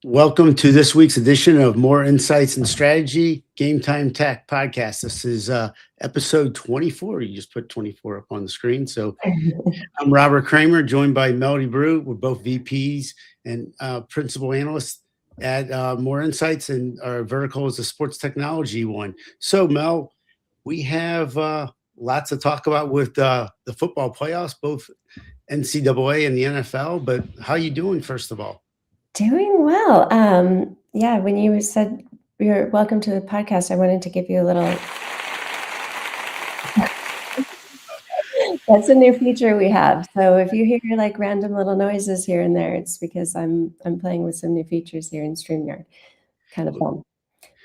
Welcome to this week's edition of More Insights and Strategy Game Time Tech Podcast. This is episode 24. You just put 24 up on the screen. So I'm Robert Kramer, joined by Melody Brue. We're both VPs and principal analysts at More Insights, and our vertical is the sports technology one. So Mel, we have lots to talk about with the football playoffs, both NCAA and the NFL. But how you doing, first of all? Doing well. Yeah, when you said you're welcome to the podcast, I wanted to give you a little. That's a new feature we have. So if you hear like random little noises here and there, it's because I'm playing with some new features here in StreamYard. Kind of fun.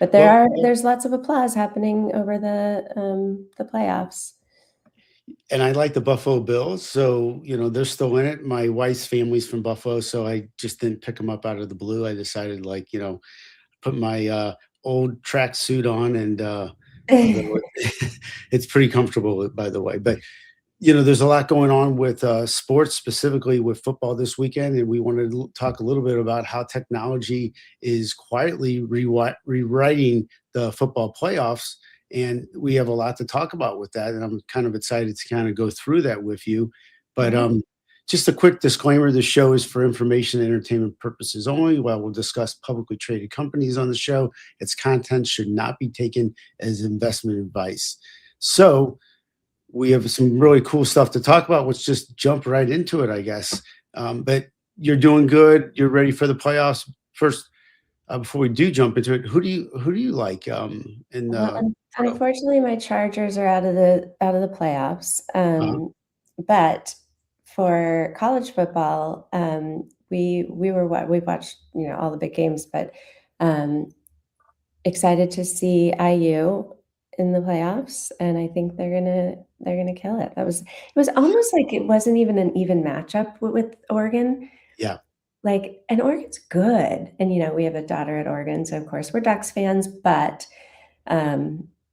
But there's lots of applause happening over the playoffs. And I like the Buffalo Bills, so they're still in it. My wife's family's from Buffalo, so I just didn't pick them up out of the blue. I decided, put my old track suit on, and it's pretty comfortable, by the way. But there's a lot going on with sports, specifically with football this weekend, and we wanted to talk a little bit about how technology is quietly rewriting the football playoffs. And we have a lot to talk about with that, and I'm kind of excited to kind of go through that with you. But just a quick disclaimer, the show is for information and entertainment purposes only. While we'll discuss publicly traded companies on the show, its content should not be taken as investment advice. So we have some really cool stuff to talk about. Let's just jump right into it, I guess. But you're doing good. You're ready for the playoffs. First, before we do jump into it, who do you like? Unfortunately, my Chargers are out of the playoffs. But for college football, we watched all the big games, but excited to see IU in the playoffs, and I think they're gonna kill it. It was almost like it wasn't even an even matchup with Oregon. Yeah. And Oregon's good, and we have a daughter at Oregon, so of course we're Ducks fans. But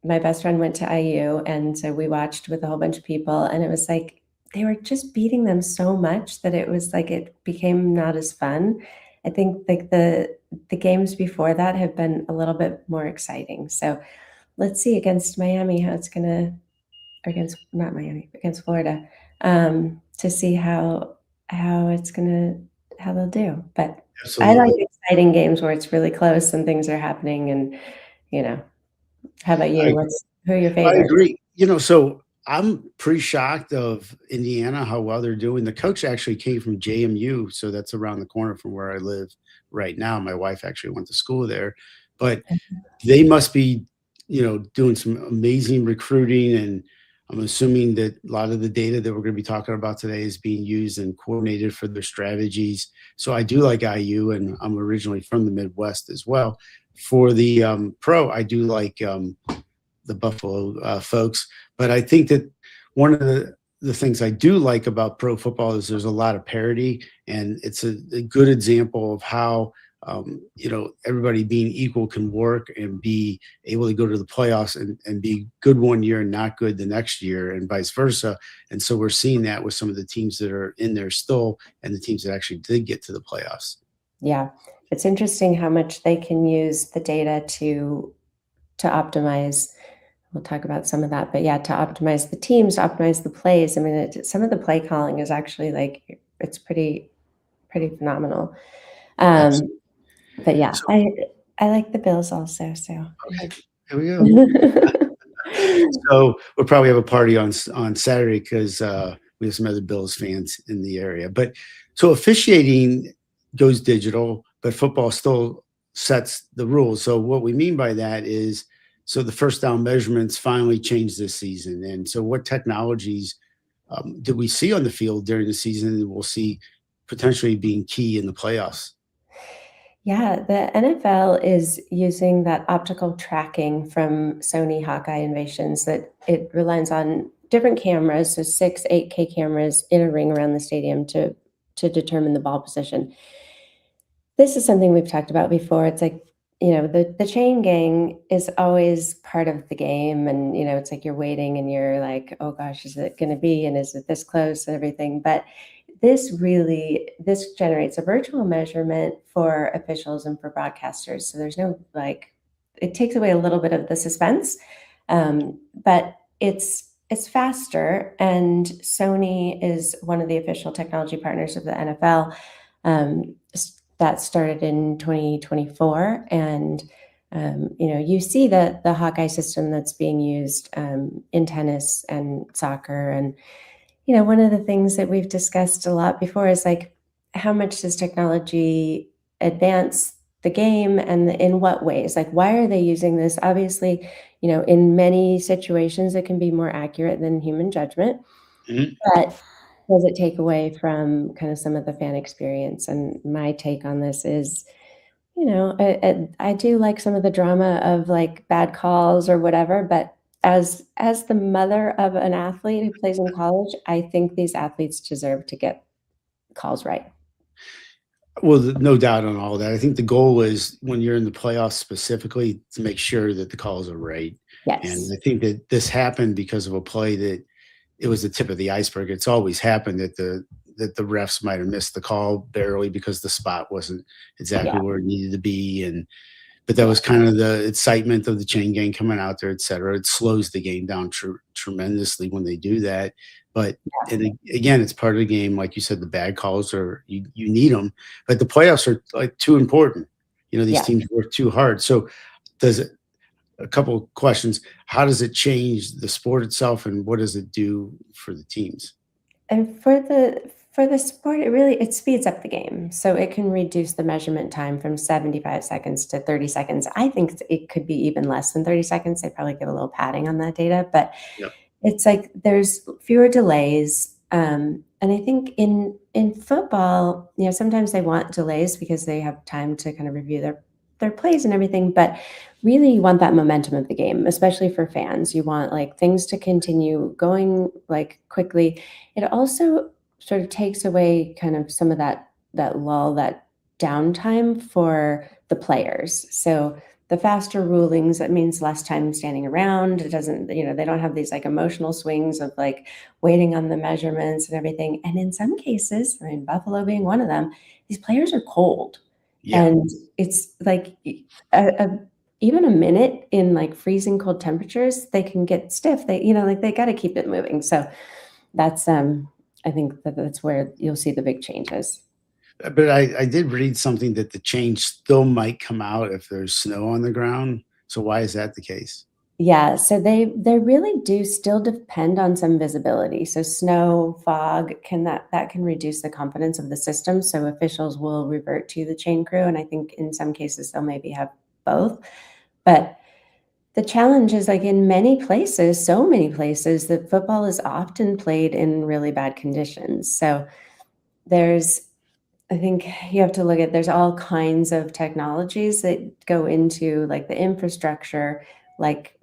my best friend went to IU, and so we watched with a whole bunch of people, and it was like they were just beating them so much that it was like it became not as fun. I think like the games before that have been a little bit more exciting. So let's see against Miami how it's gonna, or against not Miami, against Florida, to see how they'll do. But absolutely. I like exciting games where it's really close and things are happening, and how about you? Who are your favorites? I agree. So I'm pretty shocked of Indiana, how well they're doing. The coach actually came from JMU, so that's around the corner from where I live right now. My wife actually went to school there, but they must be, doing some amazing recruiting. And I'm assuming that a lot of the data that we're going to be talking about today is being used and coordinated for their strategies. So I do like IU, and I'm originally from the Midwest as well. For the pro, I do like the Buffalo folks. But I think that one of the things I do like about pro football is there's a lot of parity, and it's a good example of how everybody being equal can work and be able to go to the playoffs and be good one year and not good the next year, and vice versa. And so we're seeing that with some of the teams that are in there still, and the teams that actually did get to the playoffs. Yeah, it's interesting how much they can use the data to optimize. We'll talk about some of that, but yeah, to optimize the teams, to optimize the plays. I mean, some of the play calling is actually it's pretty phenomenal. But yeah, so, I like the Bills also. So okay, here we go. So we'll probably have a party on Saturday because we have some other Bills fans in the area. But so officiating goes digital, but football still sets the rules. So what we mean by that is, so the first down measurements finally changed this season. And so what technologies did we see on the field during the season that we'll see potentially being key in the playoffs? Yeah, the NFL is using that optical tracking from Sony Hawkeye Innovations, that it relies on different cameras, so 6 8K cameras in a ring around the stadium to determine the ball position. This is something we've talked about before. It's like, the chain gang is always part of the game, and it's like you're waiting and you're like, oh gosh, is it going to be, and is it this close and everything? But this generates a virtual measurement for officials and for broadcasters. So there's no it takes away a little bit of the suspense, but it's faster. And Sony is one of the official technology partners of the NFL. That started in 2024, and you see the Hawkeye system that's being used in tennis and soccer. And one of the things that we've discussed a lot before is like, how much does technology advance the game, and in what ways? Like, why are they using this? Obviously, in many situations, it can be more accurate than human judgment, Mhm. but does it take away from kind of some of the fan experience? And my take on this is, I do like some of the drama of like bad calls or whatever, but as the mother of an athlete who plays in college, I think these athletes deserve to get calls right. Well, no doubt on all that. I think the goal is when you're in the playoffs specifically to make sure that the calls are right. And Yes. I think that this happened because of a play that it was the tip of the iceberg. It's always happened that the refs might have missed the call barely because the spot wasn't exactly Yeah. where it needed to be. But that Yeah. was kind of the excitement of the chain gang coming out there, et cetera. It slows the game down tremendously when they do that. But again, it's part of the game. Like you said, the bad calls are you need them, but the playoffs are like too important. These Yeah. teams work too hard. So does it? A couple of questions. How does it change the sport itself, and what does it do for the teams? And for the sport, it speeds up the game. So it can reduce the measurement time from 75 seconds to 30 seconds. I think it could be even less than 30 seconds. They probably give a little padding on that data, but Yep. it's like there's fewer delays. And I think in football, sometimes they want delays because they have time to kind of review their plays and everything. But really, you want that momentum of the game, especially for fans. You want like things to continue going like quickly. It also sort of takes away kind of some of that lull, that downtime for the players. So the faster rulings, that means less time standing around. It doesn't, they don't have these like emotional swings of like waiting on the measurements and everything. And in some cases, I mean, Buffalo being one of them, these players are cold. Yeah. And it's like even a minute in like freezing cold temperatures, they can get stiff. Like they got to keep it moving. So that's, I think that's where you'll see the big changes. But I did read something that the change still might come out if there's snow on the ground. So why is that the case? Yeah, so they really do still depend on some visibility. So snow, fog that can reduce the confidence of the system. So officials will revert to the chain crew, and I think in some cases they'll maybe have both. But the challenge is like in many places, so many places, that football is often played in really bad conditions. So there's I think you have to look at there's all kinds of technologies that go into like the infrastructure, like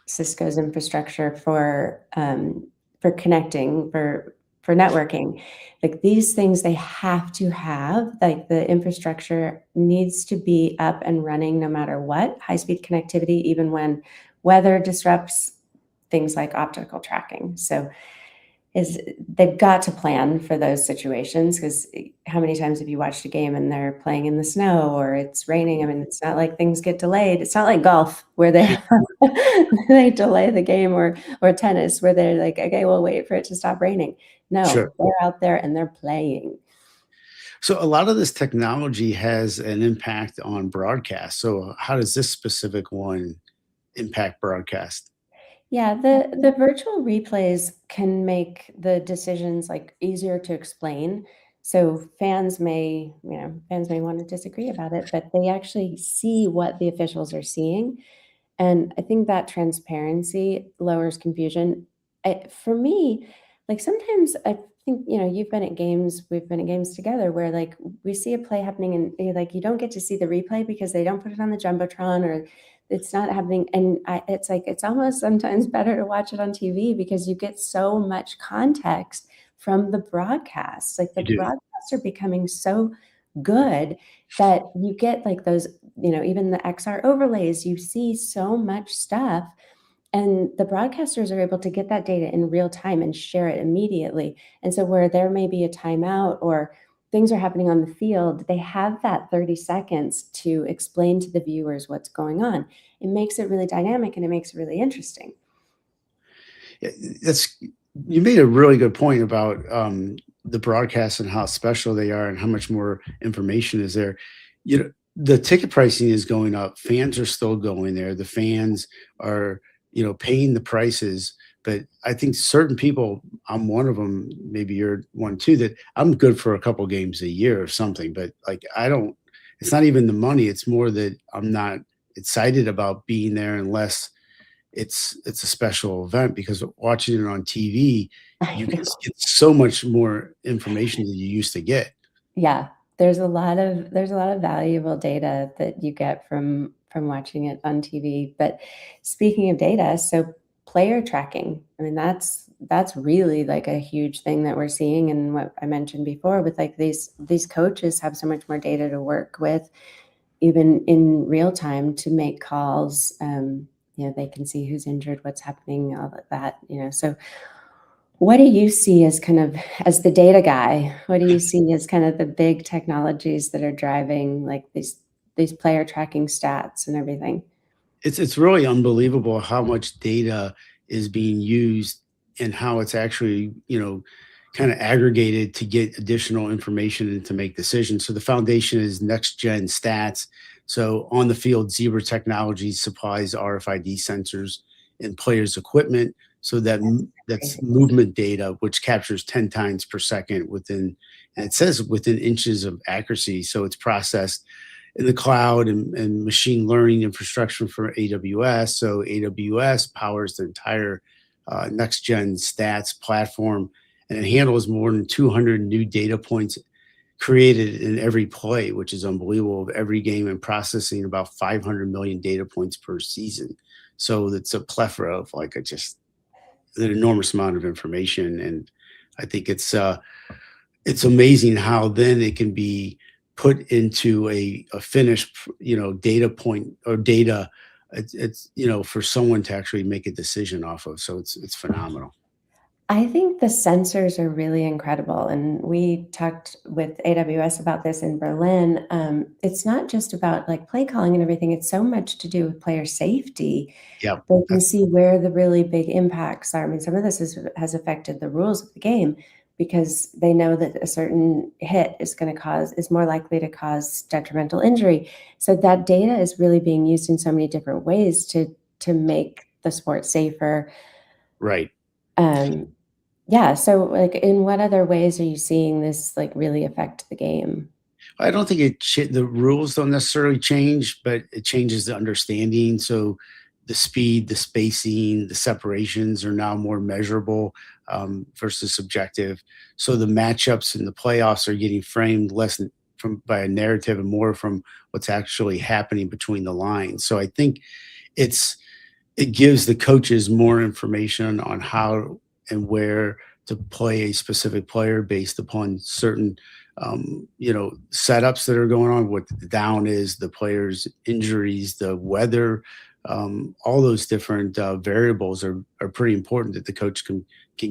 Cisco's infrastructure for connecting, for networking. Like these things they have to have, like the infrastructure needs to be up and running no matter what, high-speed connectivity, even when weather disrupts things like optical tracking. So is they've got to plan for those situations, because how many times have you watched a game and they're playing in the snow or it's raining? I mean, it's not like things get delayed. It's not like golf where they they delay the game, or tennis where they're like, okay, we'll wait for it to stop raining. No, Sure. they're out there and they're playing. So a lot of this technology has an impact on broadcast. So how does this specific one impact broadcast? Yeah, the virtual replays can make the decisions like easier to explain. So fans may want to disagree about it, but they actually see what the officials are seeing. And I think that transparency lowers confusion. For me, like sometimes I think, you've been at games, we've been at games together where like we see a play happening and like you don't get to see the replay because they don't put it on the Jumbotron, or it's not happening. And it's like, it's almost sometimes better to watch it on TV because you get so much context from the broadcasts. Like the You do. broadcasts are becoming so good that you get like those, even the XR overlays, you see so much stuff. And the broadcasters are able to get that data in real time and share it immediately. And so where there may be a timeout or things are happening on the field, they have that 30 seconds to explain to the viewers what's going on. It makes it really dynamic and it makes it really interesting. Yeah, that's you made a really good point about the broadcast and how special they are and how much more information is there. You know, the ticket pricing is going up. Fans are still going there. The fans are, paying the prices. But I think certain people, I'm one of them, maybe you're one too, that I'm good for a couple games a year or something. But like, I don't, it's not even the money. It's more that I'm not excited about being there unless it's a special event, because watching it on TV, I you can know. get so much more information than you used to get. Yeah, there's a lot of valuable data that you get from watching it on TV. But speaking of data, so player tracking, I mean, that's really like a huge thing that we're seeing, and what I mentioned before with like these coaches have so much more data to work with, even in real time to make calls. They can see who's injured, what's happening, all of that. So what do you see as kind of as the data guy, what do you see as kind of the big technologies that are driving like these player tracking stats and everything? It's really unbelievable how much data is being used and how it's actually, kind of aggregated to get additional information and to make decisions. So the foundation is next gen stats. So on the field, Zebra Technologies supplies RFID sensors and players' equipment. So that's Crazy. movement data, which captures 10 times per second and it says within inches of accuracy. So it's processed in the cloud and machine learning infrastructure for AWS. So AWS powers the entire next gen stats platform, and it handles more than 200 new data points created in every play, which is unbelievable, of every game, and processing about 500 million data points per season. So it's a plethora of like just an enormous amount of information, and I think it's amazing how then it can be put into a finished, data point or data. It's for someone to actually make a decision off of. So it's phenomenal. I think the sensors are really incredible. And we talked with AWS about this in Berlin. It's not just about like play calling and everything, it's so much to do with player safety. Yeah, They can that's see where the really big impacts are. I mean, some of this has affected the rules of the game because they know that a certain hit is more likely to cause detrimental injury. So that data is really being used in so many different ways to make the sport safer. right. Um, yeah. So, like, in what other ways are you seeing this like really affect the game? I don't think the rules don't necessarily change, but it changes the understanding. So the speed, the spacing, the separations are now more measurable versus subjective. So the matchups and the playoffs are getting framed less from by a narrative and more from what's actually happening between the lines. So I think it's it gives the coaches more information on how and where to play a specific player based upon certain setups that are going on, what the down is, the players injuries, the weather, all those different variables are pretty important that the coach can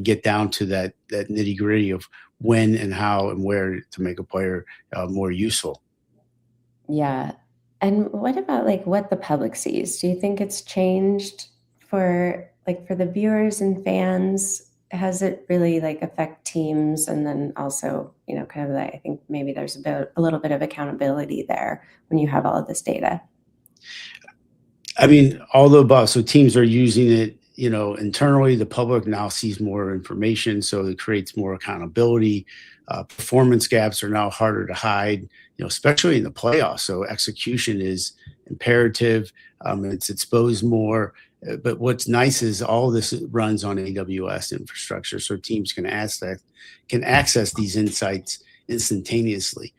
get down to that nitty gritty of when and how and where to make a player more useful. Yeah. And what about like what the public sees? Do you think it's changed for the viewers and fans? Has it really like affect teams? And then also, kind of like I think maybe there's a little bit of accountability there when you have all of this data. I mean, all the above. So teams are using it, internally. The public now sees more information, so it creates more accountability. Performance gaps are now harder to hide, especially in the playoffs. So execution is imperative. It's exposed more. But what's nice is all this runs on AWS infrastructure, so teams can access these insights instantaneously.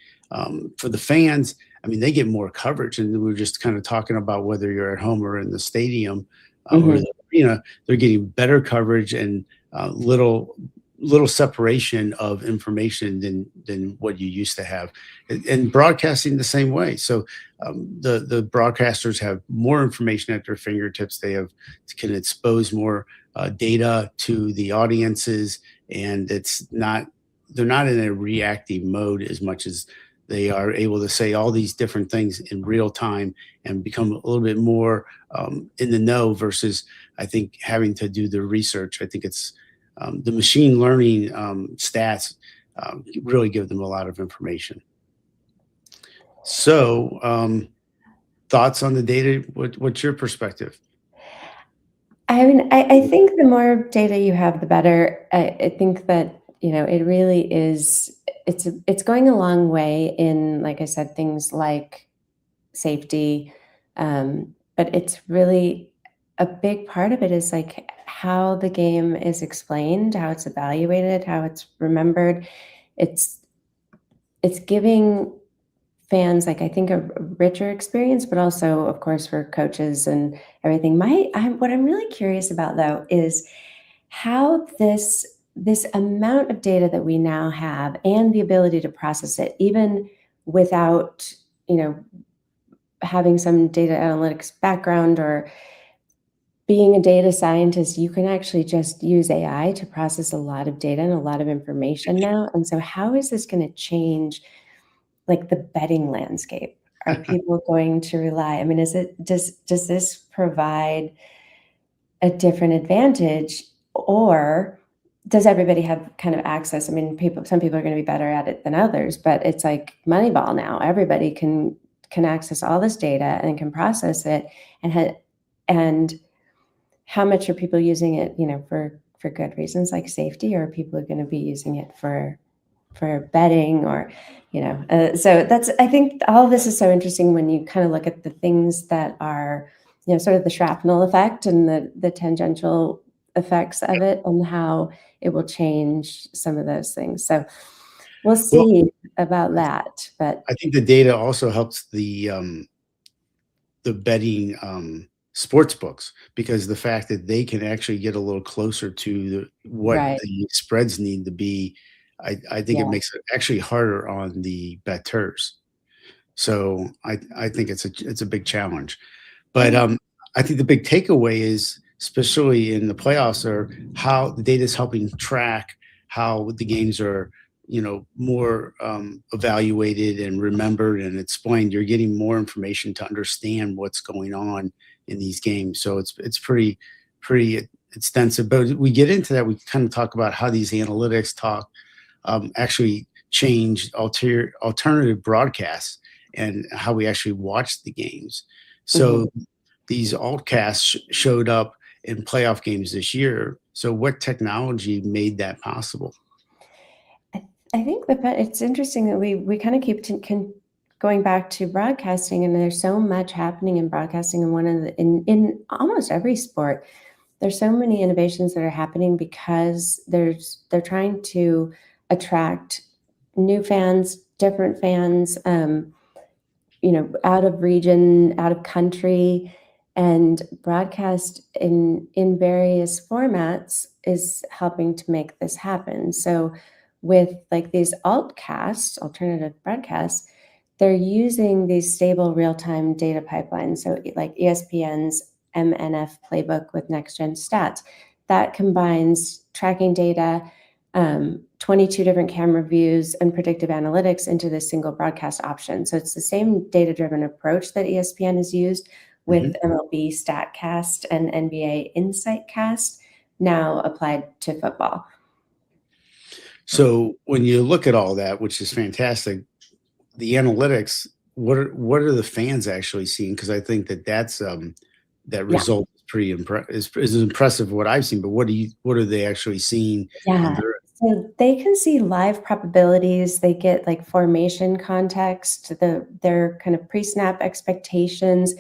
For the fans, I mean, they get more coverage, and we were just kind of talking about whether you're at home or in the stadium or Mhm. the arena, they're getting better coverage and little, little separation of information than what you used to have, and broadcasting the same way. So the broadcasters have more information at their fingertips. They have can expose more data to the audiences, and they're not in a reactive mode as much as they are able to say all these different things in real time and become a little bit more in the know versus I think having to do the research. I think it's the machine learning stats really give them a lot of information. So, thoughts on the data? What's your perspective? I mean, I think the more data you have, the better. I think that, it really is, it's going a long way in, like I said, things like safety. But it's really a big part of it is like how the game is explained, how it's evaluated, how it's remembered. It's it's giving fans, like, I think, a richer experience, but also, of course, for coaches and everything. What I'm really curious about, though, is how this amount of data that we now have and the ability to process it, even without, you know, having some data analytics background or being a data scientist, you can actually just use AI to process a lot of data and a lot of information now. And so how is this going to change like the betting landscape? Are people going to rely? I mean, does this provide a different advantage, or does everybody have kind of access? I mean, some people are going to be better at it than others, but it's like Moneyball now. Everybody can access all this data and can process it, and how much are people using it, for good reasons like safety, or people are going to be using it for betting, or so that's, I think all of this is so interesting when you kind of look at the things that are, sort of the shrapnel effect and the tangential effects of it, and how it will change some of those things. So we'll Well, see about that. But I think the data also helps the betting sports books because the fact that they can actually get a little closer to what right, the spreads need to be, I think it yeah, makes it actually harder on the betters. So I think it's a big challenge. But yeah, I think the big takeaway is, especially in the playoffs, are how the data is helping track how the games are, more evaluated and remembered and explained. You're getting more information to understand what's going on in these games. So it's pretty extensive. But we get into that. We kind of talk about how these analytics actually change alternative broadcasts and how we actually watch the games. mhm. So these altcasts showed up in playoff games this year. So what technology made that possible? I, I think that it's interesting that we kind of keep going back to broadcasting, and there's so much happening in broadcasting, and in almost every sport. There's so many innovations that are happening because they're trying to attract new fans, different fans, out of region, out of country, and broadcast in various formats is helping to make this happen. So with like these altcasts, alternative broadcasts, they're using these stable real-time data pipelines. So like ESPN's MNF playbook with next gen stats that combines tracking data, 22 different camera views, and predictive analytics into this single broadcast option. So it's the same data-driven approach that ESPN has used with Mhm. MLB StatCast and NBA InsightCast, now applied to football. So when you look at all that, which is fantastic, the analytics, what are the fans actually seeing? Because I think that Yeah, result is pretty is impressive what I've seen. But what are they actually seeing on yeah. their? So they can see live probabilities. They get like formation context, their kind of pre-snap expectations.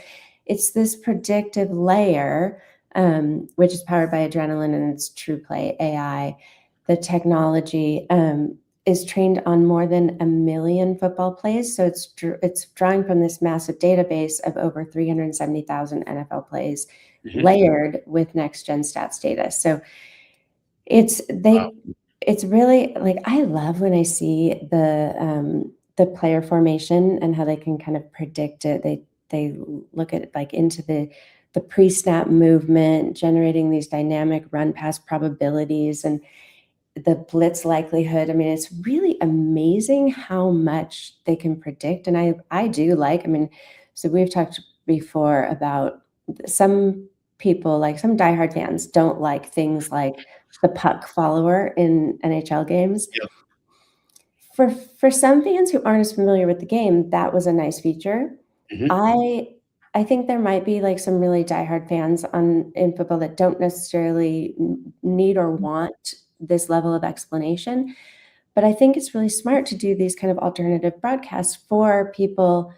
It's this predictive layer, which is powered by adrenaline and it's true play AI. The technology is trained on more than 1 million football plays. So it's drawing from this massive database of over 370,000 NFL plays, Mhm. layered with next gen stats data. So it's Wow. it's really like, I love when I see the player formation and how they can kind of predict it. They look at like into the pre-snap movement, generating these dynamic run pass probabilities and the blitz likelihood. I mean, it's really amazing how much they can predict. And I do like, I mean, so we've talked before about some people, like some diehard fans, don't like things like the puck follower in NHL games. Yep. For some fans who aren't as familiar with the game, that was a nice feature. Mhm. I I think there might be like some really diehard fans in football that don't necessarily need or want this level of explanation. But I think it's really smart to do these kind of alternative broadcasts for people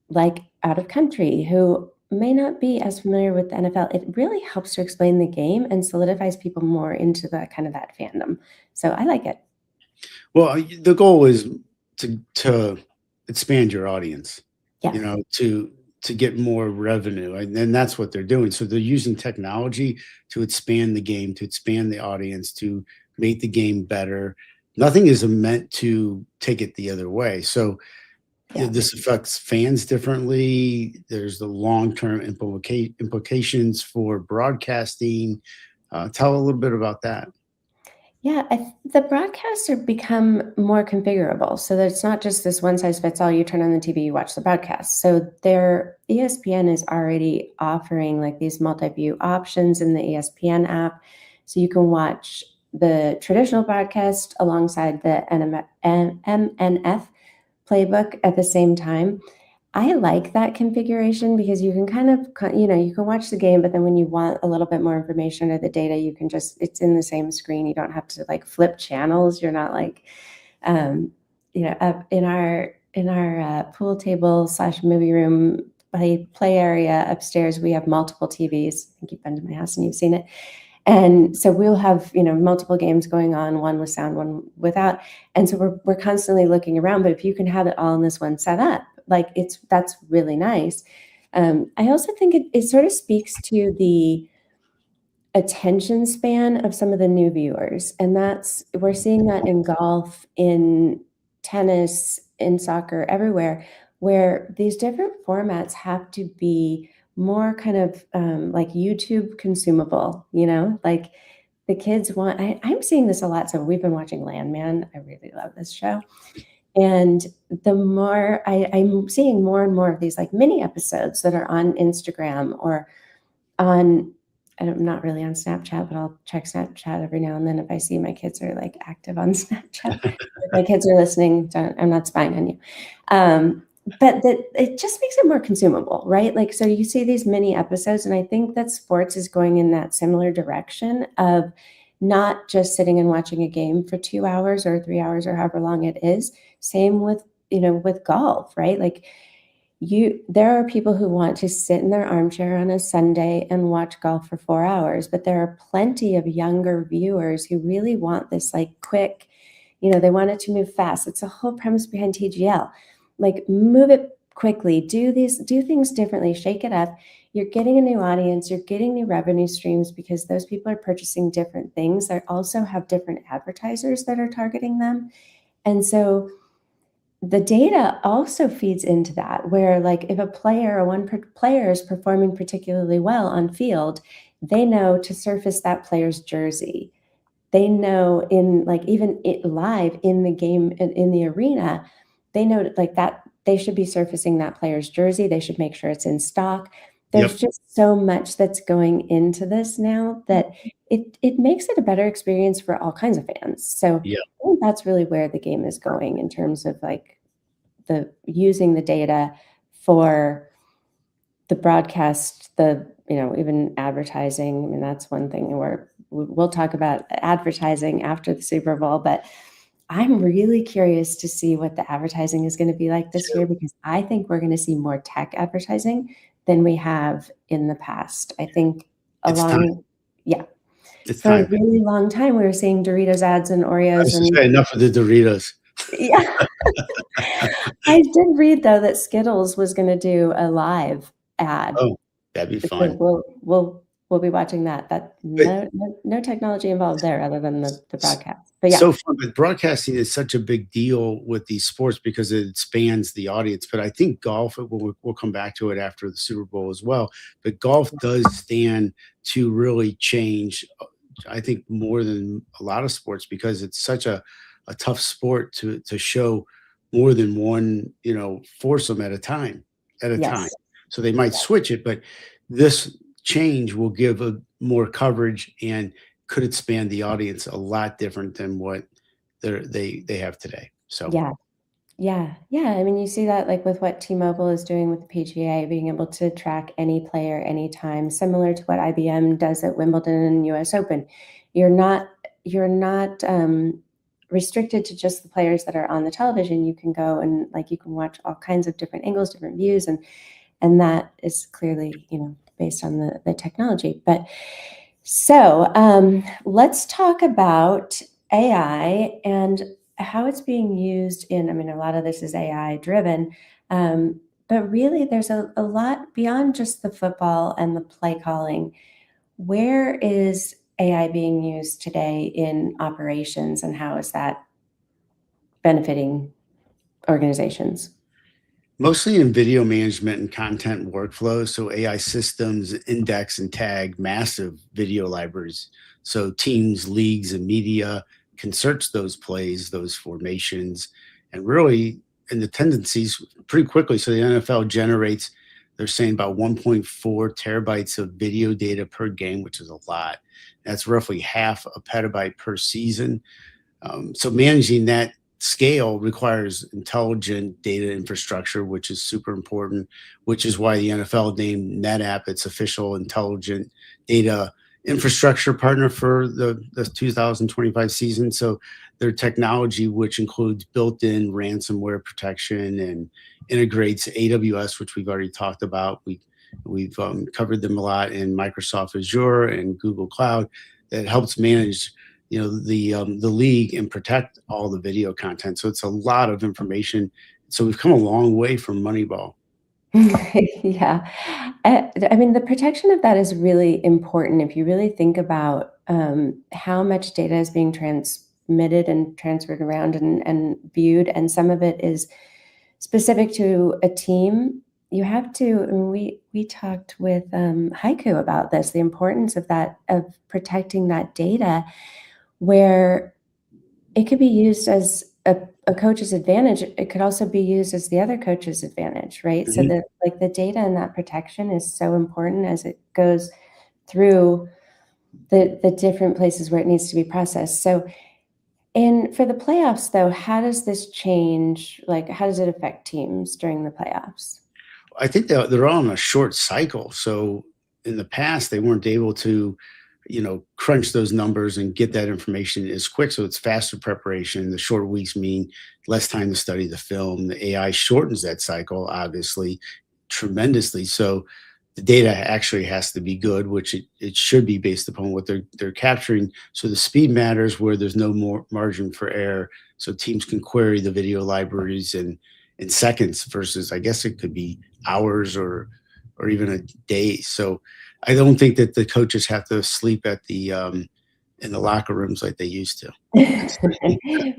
like out of country who may not be as familiar with the NFL. It really helps to explain the game and solidifies people more into the kind of that fandom. So I like it. Well, the goal is to expand your audience, Yeah. to get more revenue, and that's what they're doing. So they're using technology to expand the game, to expand the audience, to make the game better. Nothing is meant to take it the other way. So Yeah. this affects fans differently. There's the long-term implications for broadcasting. Tell a little bit about that. Yeah, the broadcasts are become more configurable so that it's not just this one size fits all. You turn on the TV, you watch the broadcast. So their ESPN is already offering like these multi-view options in the ESPN app. So you can watch the traditional broadcast alongside the MNF playbook at the same time. I like that configuration because you can kind of, you can watch the game, but then when you want a little bit more information or the data, you can just, it's in the same screen. You don't have to like flip channels. You're not like, up in our pool table slash movie room play area upstairs, we have multiple TVs. I think you've been to my house and you've seen it. And so we'll have, multiple games going on, one with sound, one without. And so we're constantly looking around, but if you can have it all in this one setup, like that's really nice. I also think it sort of speaks to the attention span of some of the new viewers. And we're seeing that in golf, in tennis, in soccer, everywhere, where these different formats have to be more kind of like YouTube consumable, like the kids want, I'm seeing this a lot. So we've been watching Landman. I really love this show. And the more I'm seeing more and more of these like mini episodes that are on Instagram or on, I'm not really on Snapchat, but I'll check Snapchat every now and then if I see my kids are like active on Snapchat. If my kids are listening, I'm not spying on you. But that it just makes it more consumable, right? Like, so you see these mini episodes, and I think that sports is going in that similar direction of not just sitting and watching a game for 2 hours or 3 hours or however long it is. Same with, with golf, right? Like there are people who want to sit in their armchair on a Sunday and watch golf for 4 hours, but there are plenty of younger viewers who really want this like quick, they want it to move fast. It's a whole premise behind TGL. Like move it quickly, do things differently, shake it up. You're getting a new audience, you're getting new revenue streams because those people are purchasing different things. They also have different advertisers that are targeting them. And so the data also feeds into that, where like if a player or player is performing particularly well on field, they know to surface that player's jersey. They know in like even live in the game in the arena, they know like that they should be surfacing that player's jersey. They should make sure it's in stock. There's Yep. just so much that's going into this now that it makes it a better experience for all kinds of fans. So Yeah. I think that's really where the game is going in terms of like the using the data for the broadcast, even advertising. I mean, that's one thing where we'll talk about advertising after the Super Bowl, but I'm really curious to see what the advertising is going to be like this Sure. year because I think we're going to see more tech advertising than we have in the past. I think It's time. yeah, It's for a time. really long time we were seeing Doritos ads and I Oreos was to and say enough of the Doritos. yeah. I did read though that Skittles was gonna do a live ad. Oh, that'd be So fun. we'll we'll be watching that. That But no technology involved there other than the s broadcast. But yeah. so fun, but broadcasting is such a big deal with these sports because it expands the audience, but I think golf, we'll come back to it after the Super Bowl as well, but golf does stand to really change, I think, more than a lot of sports because it's such a tough sport to show more than one, foursome at a time. Yes. So they might Yeah. switch it, but this change will give a more coverage and could expand the audience a lot different than what they have today. So Yeah. Yeah, yeah. I mean, you see that like with what T-Mobile is doing with the PGA, being able to track any player anytime, similar to what IBM does at Wimbledon and US Open. You're not you're not restricted to just the players that are on the television. You can go and like you can watch all kinds of different angles, different views, and that is clearly, based on the technology. But so let's talk about AI and how it's being used in, I mean, a lot of this is AI driven, but really there's a lot beyond just the football and the play calling. Where is AI being used today in operations and how is that benefiting organizations? mostly in video management and content workflows. So AI systems index and tag massive video libraries. So teams, leagues, and media can search those plays, those formations, and really and the tendencies pretty quickly. So the NFL generates, they're saying about 1.4 terabytes of video data per game, which is a lot. That's roughly half a petabyte per season. So managing that scale requires intelligent data infrastructure, which is super important, which is why the NFL named NetApp its official intelligent data infrastructure partner for the 2025 season. So their technology, which includes built-in ransomware protection and integrates AWS, which we've already talked about. We've covered them a lot in Microsoft Azure and Google Cloud that helps manage the league and protect all the video content. So it's a lot of information. So we've come a long way from Moneyball. Yeah. I mean, the protection of that is really important if you really think about how much data is being transmitted and transferred around and viewed, and some of it is specific to a team. You have to, and we talked with Haiku about this, the importance of that, of protecting that data, where it could be used as a coach's advantage. It could also be used as the other coach's advantage, right? So Mhm. that like the data and that protection is so important as it goes through the different places where it needs to be processed. So and for the playoffs though, how does this change? Like how does it affect teams during the playoffs? I think they're all on a short cycle. So in the past, they weren't able to, crunch those numbers and get that information as quick. So it's faster preparation. The short weeks mean less time to study the film. The AI shortens that cycle, obviously, tremendously. So the data actually has to be good, which it should be based upon what they're capturing. So the speed matters where there's no more margin for error. So teams can query the video libraries in seconds versus I guess it could be hours or even a day. So I don't think that the coaches have to sleep at the in the locker rooms like they used to.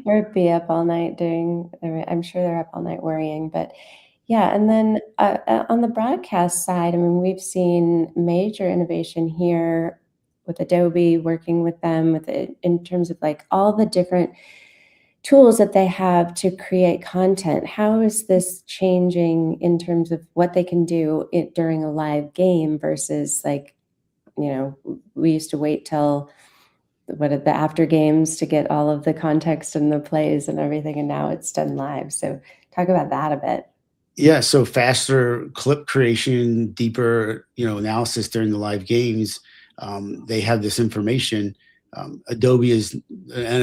Or be up all night doing, I'm sure they're up all night worrying, but yeah. And then on the broadcast side, I mean, we've seen major innovation here with Adobe, working with them with it in terms of like all the different tools that they have to create content. How is this changing in terms of what they can do during a live game versus like, we used to wait till what at the after games to get all of the context and the plays and everything, and now it's done live. So talk about that a bit. Yeah, so faster clip creation, deeper, analysis during the live games. They have this information. Adobe is an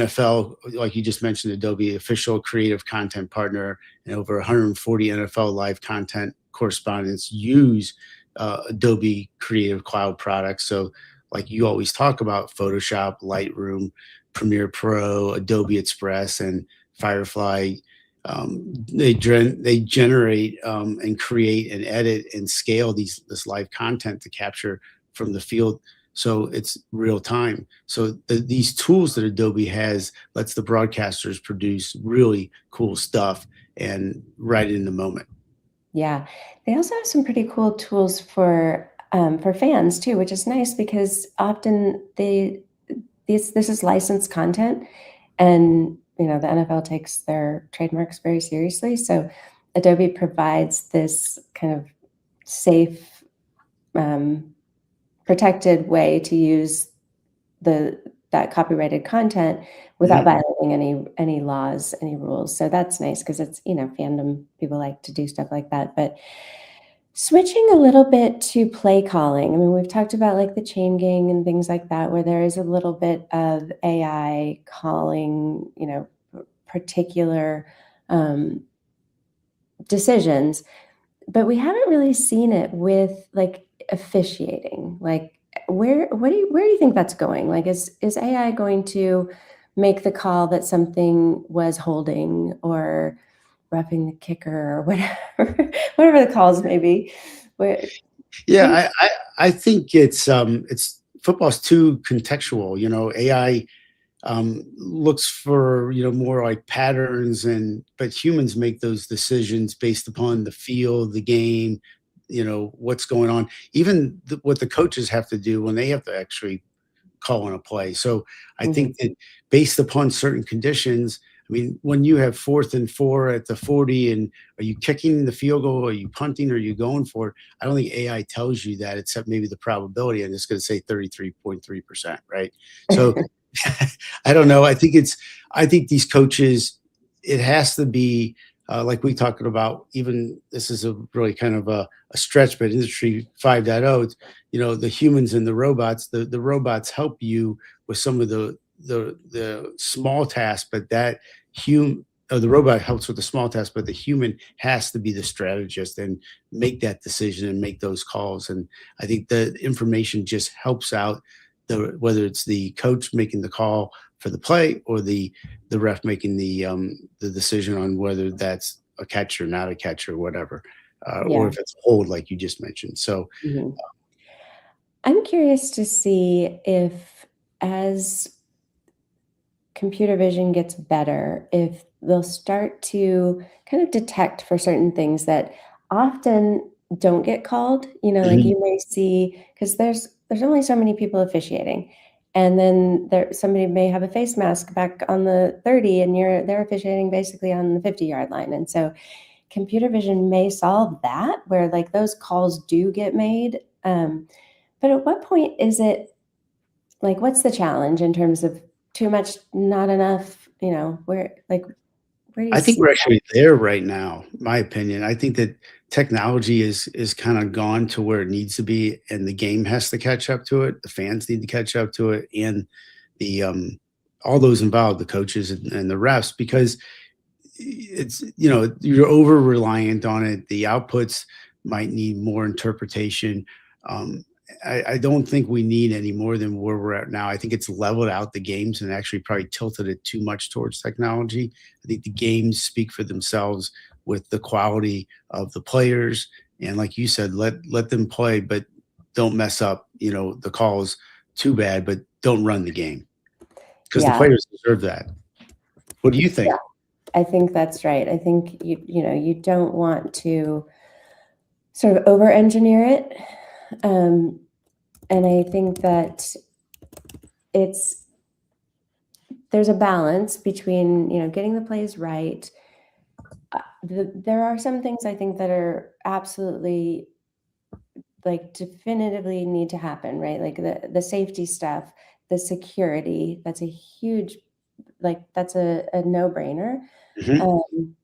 NFL, like you just mentioned, Adobe official creative content partner, and over 140 NFL live content correspondents use Adobe Creative Cloud products. So, like you always talk about, Photoshop, Lightroom, Premiere Pro, Adobe Express, and Firefly. They generate and create and edit and scale this live content to capture from the field so it's real time. So these tools that Adobe has lets the broadcasters produce really cool stuff and right in the moment. Yeah. They also have some pretty cool tools for fans too, which is nice because often this is licensed content, and the NFL takes their trademarks very seriously. So Adobe provides this kind of safe, um, protected way to use that copyrighted content without Mhm. violating any laws, any rules. So that's nice because it's fandom. People like to do stuff like that. But switching a little bit to play calling. I mean, we've talked about like the chain gang and things like that, where there is a little bit of AI calling, particular um, decisions, but we haven't really seen it with like officiating. Like, where do you think that's going? Like, is AI going to make the call that something was holding or roughing the kicker or whatever, whatever the calls may be? Where, what do you, Yeah, I think it's football's too contextual. AI looks for more like patterns, and but humans make those decisions based upon the feel of the game, what's going on, even what the coaches have to do when they have to actually calling a play. So I Mhm. think that based upon certain conditions, I mean, when you have 4th and 4 at the 40, and are you kicking the field goal? Are you punting? Are you going for it? I don't think AI tells you that, except maybe the probability. And it's going to say 33.3%, right? So I don't know. I think these coaches, it has to be like we talked about, even this is a really kind of a stretch, but industry 5.0, the humans and the robots, the robots help you with some of the small tasks, but that human, the robot helps with the small tasks, but the human has to be the strategist and make that decision and make those calls. And I think the information just helps out whether it's the coach making the call for the play or the ref making the decision on whether that's a catch or not a catch or whatever, or Yeah. if it's a hold like you just mentioned. So Mhm. I'm curious to see if, as computer vision gets better, if they'll start to kind of detect for certain things that often don't get called. Like mhm. you may see, because there's only so many people officiating, and then somebody may have a face mask back on the 30, and they're officiating basically on the 50-yard line, and so computer vision may solve that, where like those calls do get made. But at what point is it, like, what's the challenge in terms of too much, not enough, where do you I think see we're that? actually there right now, my opinion. I think that technology is kind of gone to where it needs to be, and the game has to catch up to it. The fans need to catch up to it, and the all those involved, the coaches and the refs, because it's you're over reliant on it. The outputs might need more interpretation. um, I don't think we need any more than where we're at now. I think it's leveled out the games and actually probably tilted it too much towards technology. I think the games speak for themselves with the quality of the players, and like you said, let them play, but don't mess up the calls too bad, but don't run the game because the Yeah, players deserve that. What do you yeah, think? I think that's right. I think you don't want to sort of over engineer it. Um, and I think that it's there's a balance between, getting the plays right. There are some things I think that are absolutely, like, definitively need to happen, right? Like the safety stuff, the security, that's a huge, like, that's a no-brainer. Mhm. Um,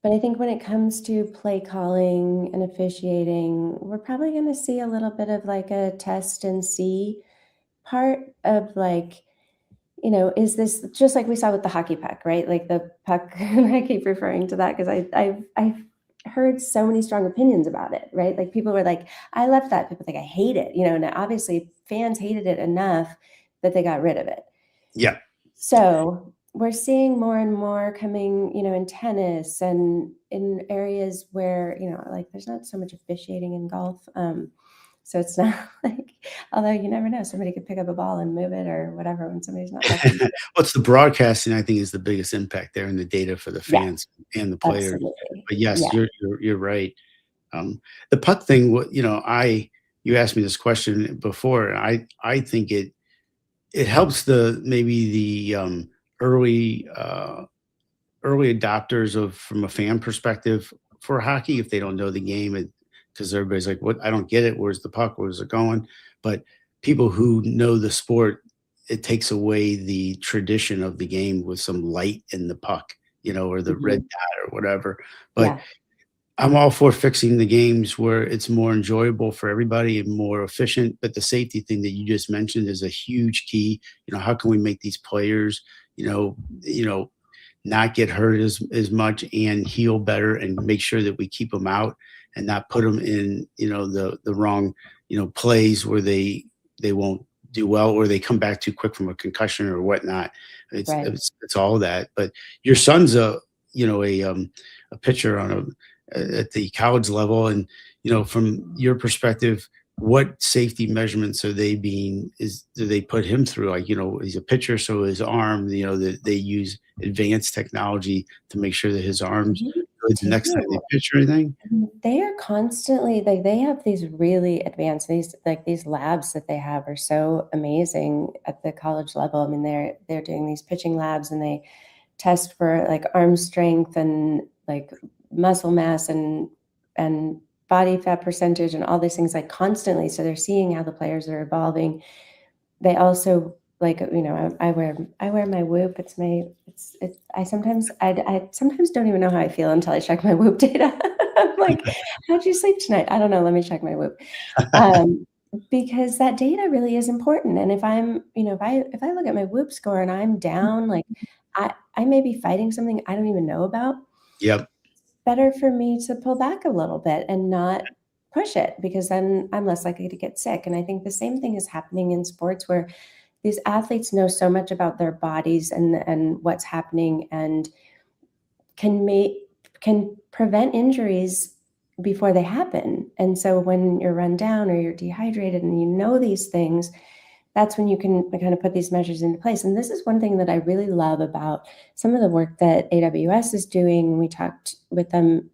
but I think when it comes to play calling and officiating, we're probably going to see a little bit of like a test and see part of, like, is this just like we saw with the hockey puck, right? Like the puck, I keep referring to that because I've heard so many strong opinions about it, right? Like people were like, I left that. People think I hate it, and obviously fans hated it enough that they got rid of it. Yeah. So we're seeing more and more coming, in tennis and in areas where, like there's not so much officiating in golf. So it's not like, although you never know, somebody could pick up a ball and move it or whatever when somebody's not looking. What's the broadcasting, I think, is the biggest impact there in the data for the Yeah, fans and the players. absolutely. But yes, Yeah. you're right. The puck thing, what I you asked me this question before. And I think it helps the maybe the early early adopters of from a fan perspective for hockey if they don't know the game, because everybody's like, "What? I don't get it. Where's the puck? Where's it going?" But people who know the sport, it takes away the tradition of the game with some light in the puck, or the red Mhm. dot or whatever. But Yeah. I'm all for fixing the games where it's more enjoyable for everybody and more efficient. But the safety thing that you just mentioned is a huge key. How can we make these players, you know, you know, not get hurt as much and heal better and make sure that we keep them out and not put them in, the wrong, plays where they won't do well or they come back too quick from a concussion or whatnot. It's Right. it's, it's all that. But your son's a pitcher on at the college level, and from your perspective, what safety measurements are they do they put him through? Like, he's a pitcher, so his arm, that they use advanced technology to make sure that his arm's They good the next time they do. pitch or anything? They are constantly like they have these really advanced these labs that they have are so amazing at the college level. I mean, they're doing these pitching labs and they test for like arm strength and like muscle mass and body fat percentage and all these things like constantly. So they're seeing how the players are evolving. They also like, I wear my Whoop. I sometimes don't even know how I feel until I check my Whoop data. I'm like, how'd you sleep tonight? I don't know. Let me check my Whoop. Um, because that data really is important. And if I look at my Whoop score and I'm down, like I may be fighting something I don't even know about, Yep. better for me to pull back a little bit and not push it because then I'm less likely to get sick. And I think the same thing is happening in sports where these athletes know so much about their bodies and what's happening and can make can prevent injuries before they happen. And so when you're run down or you're dehydrated and you know these things, that's when you can kind of put these measures into place. And this is one thing that I really love about some of the work that AWS is doing. We talked with them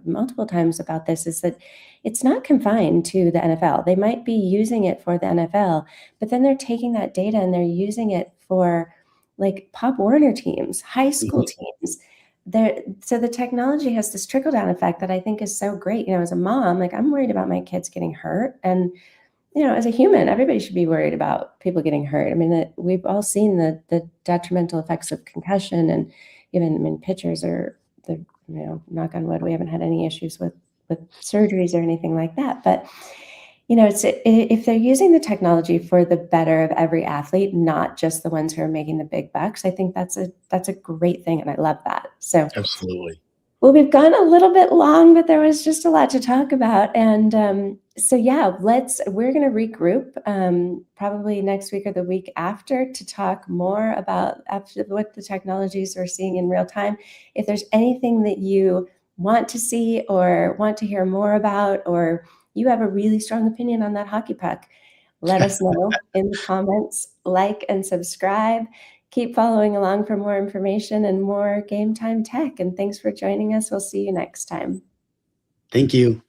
multiple times about this, is that it's not confined to the NFL. They might be using it for the NFL, but then they're taking that data and they're using it for like Pop Warner teams, high school Mhm. teams. So the technology has this trickle down effect that I think is so great. As a mom, like I'm worried about my kids getting hurt, and as a human, everybody should be worried about people getting hurt. I mean, we've all seen the detrimental effects of concussion, and even, I mean, pitchers are the, knock on wood, we haven't had any issues with surgeries or anything like that. But if they're using the technology for the better of every athlete, not just the ones who are making the big bucks, I think that's a great thing, and I love that. So Absolutely. well, we've gone a little bit long, but there was just a lot to talk about. And so, yeah, we're going to regroup probably next week or the week after to talk more about what the technologies we're seeing in real time. If there's anything that you want to see or want to hear more about, or you have a really strong opinion on that hockey puck, let us know in the comments, like and subscribe. Keep following along for more information and more Game Time Tech. And thanks for joining us. We'll see you next time. Thank you.